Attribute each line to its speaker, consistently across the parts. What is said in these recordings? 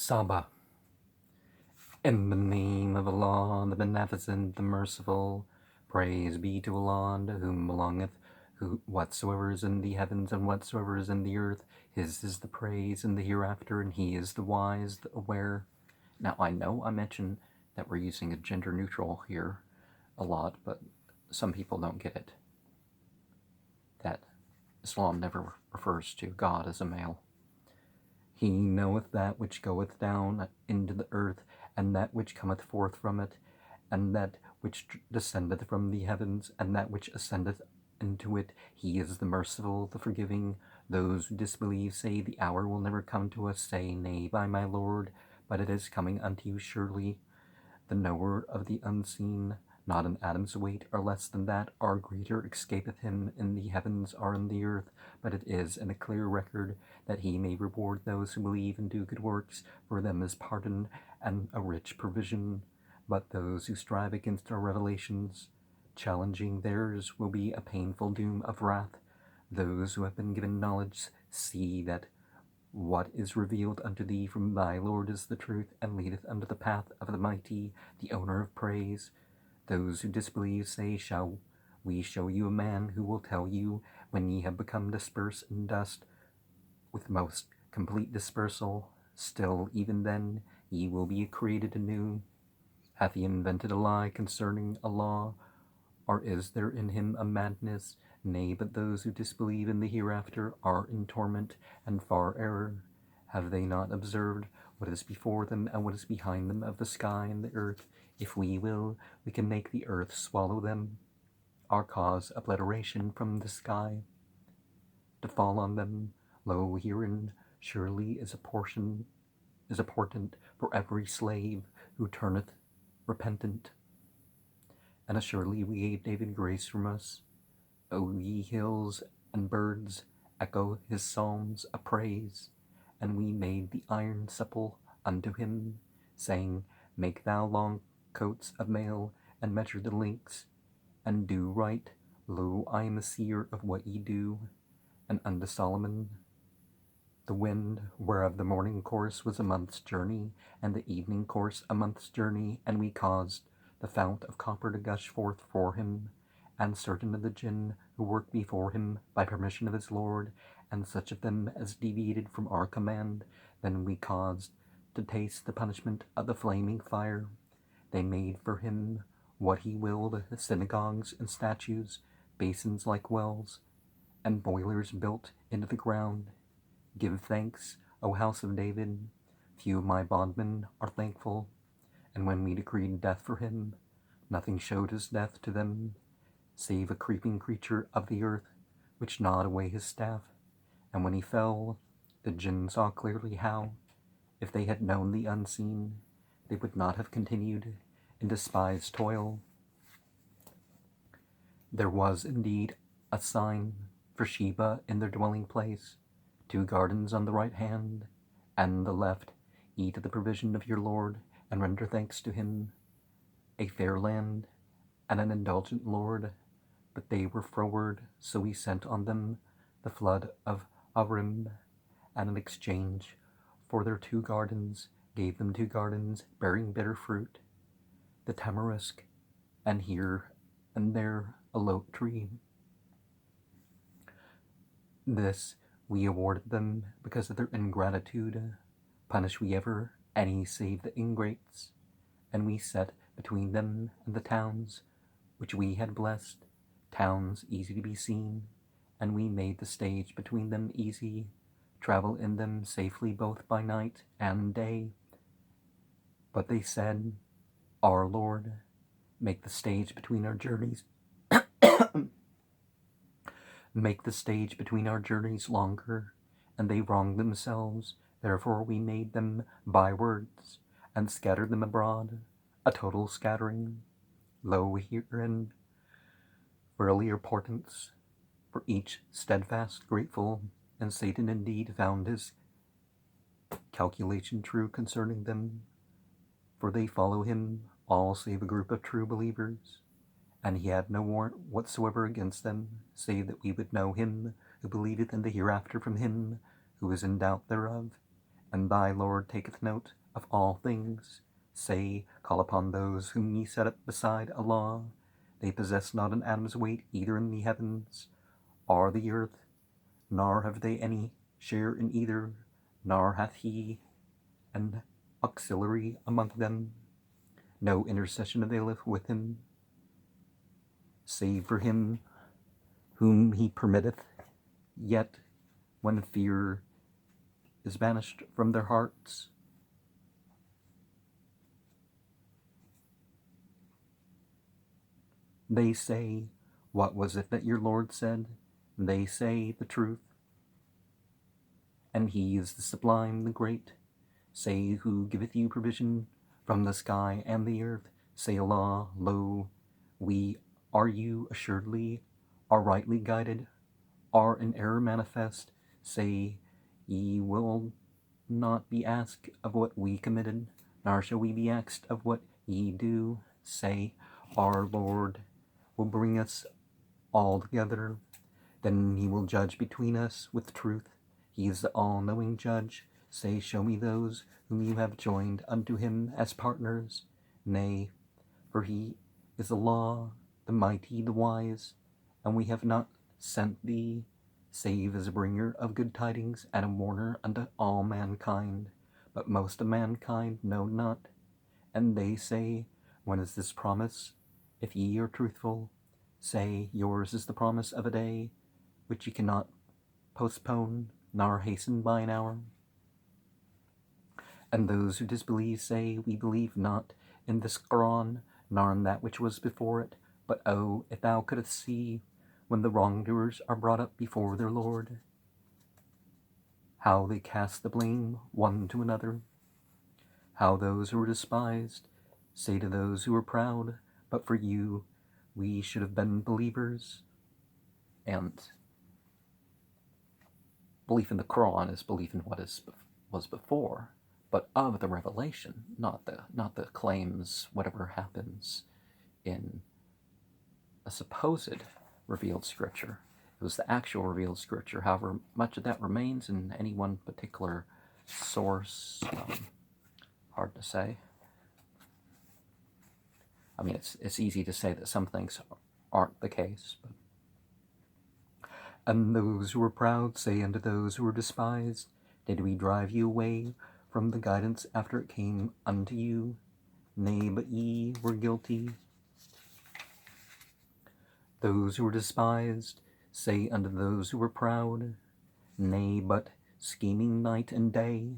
Speaker 1: Saba. In the name of Allah, the Beneficent, the Merciful, praise be to Allah, to whom belongeth whatsoever is in the heavens and whatsoever is in the earth. His is the praise in the hereafter, and He is the wise, the aware. Now, I know I mentioned that we're using a gender neutral here a lot, but some people don't get it. That Islam never refers to God as a male. He knoweth that which goeth down into the earth, and that which cometh forth from it, and that which descendeth from the heavens, and that which ascendeth into it. He is the merciful, the forgiving. Those who disbelieve say, the hour will never come to us. Say, nay, by my Lord, but it is coming unto you surely. The knower of the unseen, not an atom's weight or less than that, or greater escapeth him in the heavens or in the earth, but it is in a clear record, that he may reward those who believe and do good works. For them is pardon and a rich provision. But those who strive against our revelations, challenging theirs, will be a painful doom of wrath. Those who have been given knowledge see that what is revealed unto thee from thy Lord is the truth, and leadeth unto the path of the mighty, the owner of praise. Those who disbelieve say, shall we show you a man who will tell you, when ye have become dispersed in dust, with most complete dispersal, still even then ye will be created anew? Hath he invented a lie concerning a law, or is there in him a madness? Nay, but those who disbelieve in the hereafter are in torment and far error. Have they not observed what is before them and what is behind them of the sky and the earth? If we will, we can make the earth swallow them, or cause obliteration from the sky to fall on them. Lo, herein surely is a portent for every slave who turneth repentant. And assuredly we gave David grace from us. O ye hills and birds, echo his psalms of praise. And we made the iron supple unto him, saying, make thou long coats of mail, and measure the links, and do right. Lo, I am a seer of what ye do. And unto Solomon the wind, whereof the morning course was a month's journey, and the evening course a month's journey, and we caused the fount of copper to gush forth for him, and certain of the jinn who worked before him by permission of his Lord, and such of them as deviated from our command, then we caused to taste the punishment of the flaming fire. They made for him what he willed, synagogues and statues, basins like wells, and boilers built into the ground. Give thanks, O house of David. Few of my bondmen are thankful. And when we decreed death for him, nothing showed his death to them, save a creeping creature of the earth, which gnawed away his staff. And when he fell, the jinn saw clearly how, if they had known the unseen, they would not have continued in despised toil. There was indeed a sign for Sheba in their dwelling place, 2 gardens on the right hand and the left. Eat of the provision of your Lord, and render thanks to him. A fair land and an indulgent Lord, but they were froward, so he sent on them the flood of Arim, and in exchange for their 2 gardens gave them 2 gardens bearing bitter fruit, the tamarisk, and here and there a lote tree. This we awarded them because of their ingratitude. Punish we ever any save the ingrates? And we set between them and the towns which we had blessed, towns easy to be seen, and we made the stage between them easy, travel in them safely both by night and day. But they said, our Lord, make the stage between our journeys make the stage between our journeys longer, and they wronged themselves. Therefore we made them bywords, and scattered them abroad, a total scattering. Lo, herein earlier portents, for each steadfast, grateful, and Satan indeed found his calculation true concerning them, for they follow him, all save a group of true believers. And he had no warrant whatsoever against them, save that we would know him who believeth in the hereafter from him who is in doubt thereof. And thy Lord taketh note of all things. Say, call upon those whom ye set up beside Allah. They possess not an atom's weight either in the heavens or the earth, nor have they any share in either, nor hath he an auxiliary among them. No intercession availeth with him, save for him whom he permitteth. Yet, when fear is banished from their hearts, they say, what was it that your Lord said? They say the truth. And he is the sublime, the great. Say, who giveth you provision from the sky and the earth? Say, Allah, lo, we are you assuredly, are rightly guided, are in error manifest. Say, ye will not be asked of what we committed, nor shall we be asked of what ye do. Say, our Lord will bring us all together, then he will judge between us with truth. He is the all-knowing judge. Say, show me those whom you have joined unto him as partners. Nay, for he is the law, the mighty, the wise, and we have not sent thee, save as a bringer of good tidings and a warner unto all mankind. But most of mankind know not. And they say, when is this promise? If ye are truthful, say, yours is the promise of a day, which ye cannot postpone, nor hasten by an hour. And those who disbelieve say, we believe not in this Qur'an, nor in that which was before it. But oh, if thou couldst see, when the wrongdoers are brought up before their Lord, how they cast the blame one to another, how those who are despised say to those who are proud, but for you we should have been believers. And belief in the Qur'an is belief in what was before, but of the revelation, not the claims, whatever happens in a supposed revealed scripture. It was the actual revealed scripture. However, much of that remains in any one particular source. Hard to say. I mean, it's easy to say that some things aren't the case. But. And those who were proud say unto those who were despised, did we drive you away from the guidance after it came unto you? Nay, but ye were guilty. Those who were despised say unto those who were proud, nay, but scheming night and day,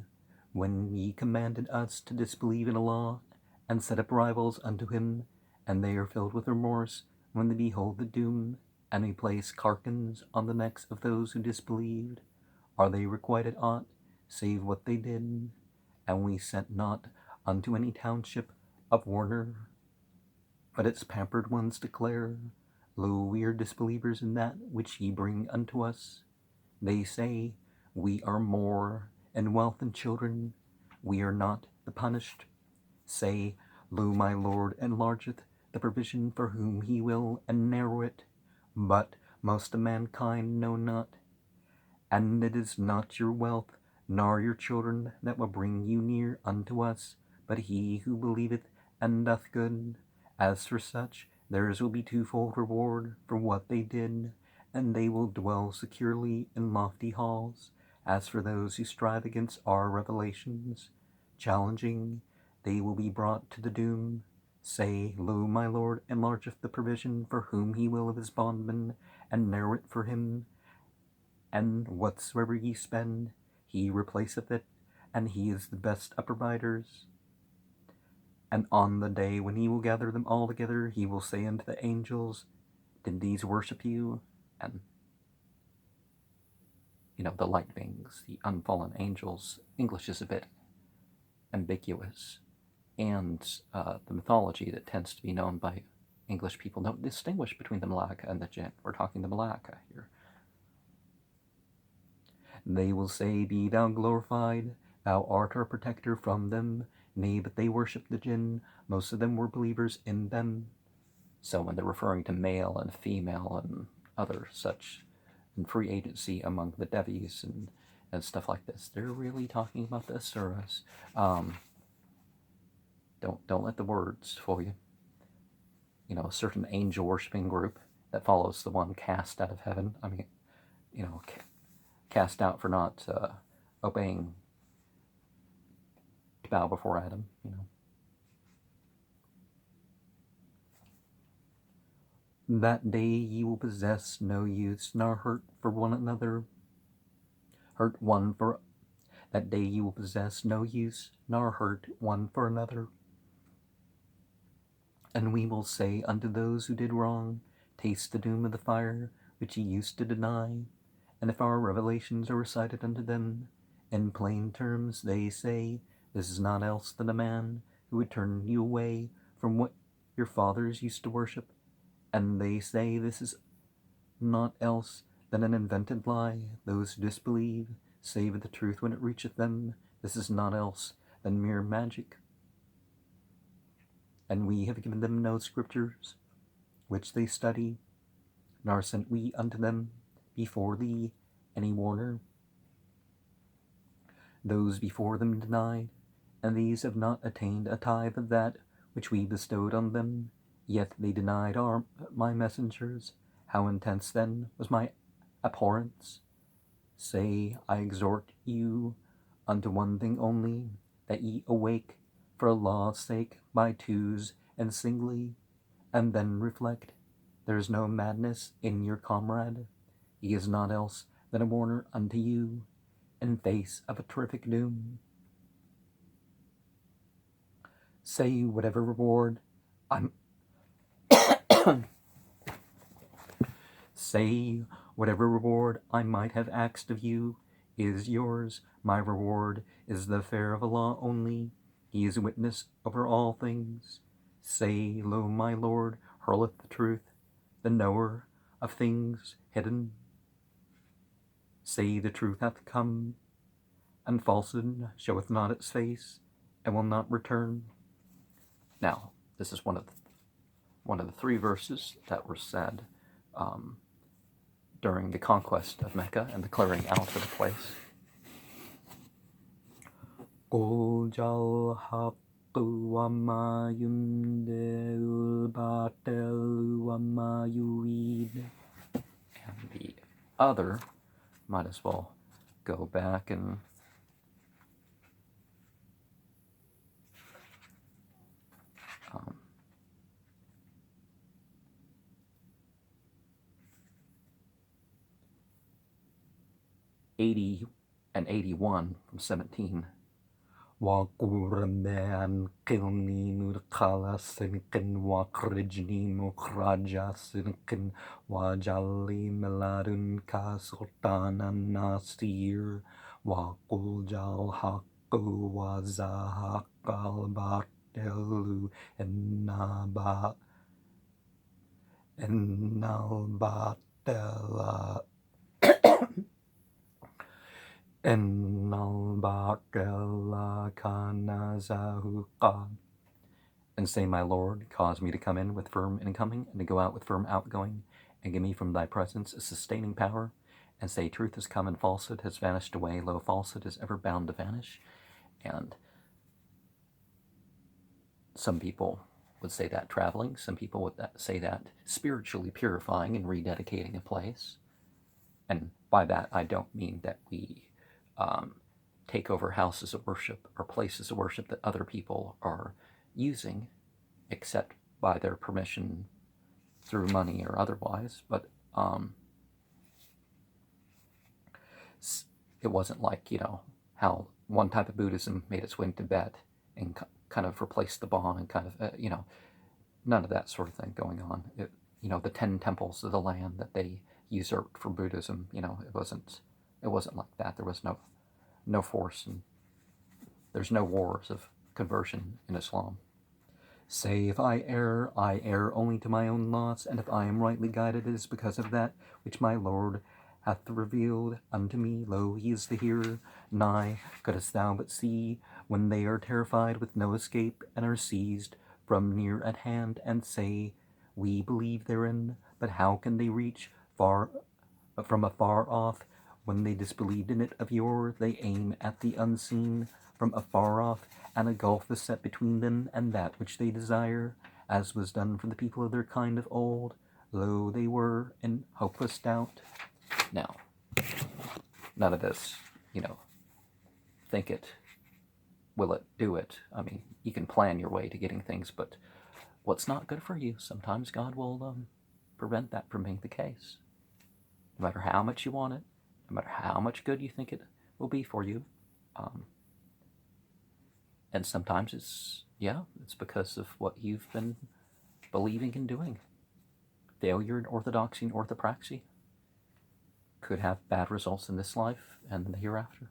Speaker 1: when ye commanded us to disbelieve in Allah, and set up rivals unto him, and they are filled with remorse when they behold the doom, and we place carcans on the necks of those who disbelieved. Are they requited aught, save what they did? And we sent not unto any township of warner, but its pampered ones declare, lo, we are disbelievers in that which ye bring unto us. They say, we are more in wealth and children, we are not the punished. Say, lo, my Lord enlargeth the provision for whom he will, and narrow it, but most of mankind know not. And it is not your wealth, nor your children, that will bring you near unto us, but he who believeth and doth good. As for such, theirs will be twofold reward for what they did, and they will dwell securely in lofty halls. As for those who strive against our revelations, challenging, they will be brought to the doom. Say, lo, my Lord enlargeth the provision for whom he will of his bondmen, and narrow it for him. And whatsoever ye spend, he replaceth it, and he is the best of providers. And on the day when he will gather them all together, he will say unto the angels, did these worship you? And, the light beings, the unfallen angels, English is a bit ambiguous. And the mythology that tends to be known by English people don't distinguish between the Malaka and the Jinn. We're talking the Malaka here. They will say, be thou glorified, thou art our protector from them. Nay, but they worship the Jinn, most of them were believers in them. So when they're referring to male and female and other such, and free agency among the Devis and stuff like this. They're really talking about the Asuras. Don't let the words fool you. You know, a certain angel worshipping group that follows the one cast out of heaven. I mean, you know, cast out for not obeying to bow before Adam. You know. That day ye will possess no use, nor hurt for one another. Hurt one for that day ye will possess no use, nor hurt one for another. And we will say unto those who did wrong, taste the doom of the fire, which ye used to deny. And if our revelations are recited unto them, in plain terms they say, this is not else than a man who would turn you away from what your fathers used to worship. And they say this is not else than an invented lie. Those who disbelieve say with the truth when it reacheth them, this is not else than mere magic. And we have given them no scriptures which they study, nor sent we unto them before thee any warner. Those before them denied, and these have not attained a tithe of that which we bestowed on them, yet they denied my messengers. How intense then was my abhorrence? Say, I exhort you unto one thing only, that ye awake for Allah's sake by twos and singly, and then reflect, there is no madness in your comrade. He is not else than a warner unto you, in face of a terrific doom. Say whatever reward Say whatever reward I might have asked of you is yours. My reward is the fear of Allah only. He is witness over all things. Say, lo, my Lord hurleth the truth, the knower of things hidden. Say the truth hath come, and falsehood showeth not its face, and will not return. Now, this is one of the 3 verses that were said during the conquest of Mecca and the clearing out of the place. Qul jal haqqu wa ma yumdil batil wa ma yurid. And the other, might as well go back and '80 and 81 from 17. وَقُرْبَانْ قِلْنِي مُدْخَلَ صِدْقٍ وَأَخْرِجْنِي مُخْرَجَ صِدْقٍ وَاجْعَل لِّي مِن لَّدُنكَ سُلْطَانًا نَّصِيرًا وَقُلْ جَاءَ الْحَقُّ وَزَهَقَ الْبَاطِلُ إِنَّ الْبَاطِلَ كَانَ زَهُوقًا. And say, my Lord, cause me to come in with firm incoming, and to go out with firm outgoing, and give me from thy presence a sustaining power. And say, truth has come and falsehood has vanished away. Lo, falsehood is ever bound to vanish. And some people would say that traveling. Some people would say that spiritually purifying and rededicating a place. And by that, I don't mean that we take over houses of worship or places of worship that other people are using, except by their permission through money or otherwise. But it wasn't like, how one type of Buddhism made its way to Tibet and kind of replaced the Bon and kind of, none of that sort of thing going on. The 10 temples of the land that they usurped for Buddhism, it wasn't like that. There was no force, and there's no wars of conversion in Islam. Say, if I err only to my own loss, and if I am rightly guided, it is because of that which my Lord hath revealed unto me. Lo, he is the hearer. Nigh, couldst thou but see, when they are terrified with no escape, and are seized from near at hand, and say, we believe therein, but how can they reach from afar off, When they disbelieved in it of yore, they aim at the unseen from afar off, and a gulf is set between them and that which they desire, as was done for the people of their kind of old. Lo, they were in hopeless doubt. Now, none of this, think it, will it, do it. I mean, you can plan your way to getting things, but what's not good for you, sometimes God will prevent that from being the case. No matter how much you want it, no matter how much good you think it will be for you. And sometimes it's because of what you've been believing and doing. Failure in orthodoxy and orthopraxy could have bad results in this life and in the hereafter.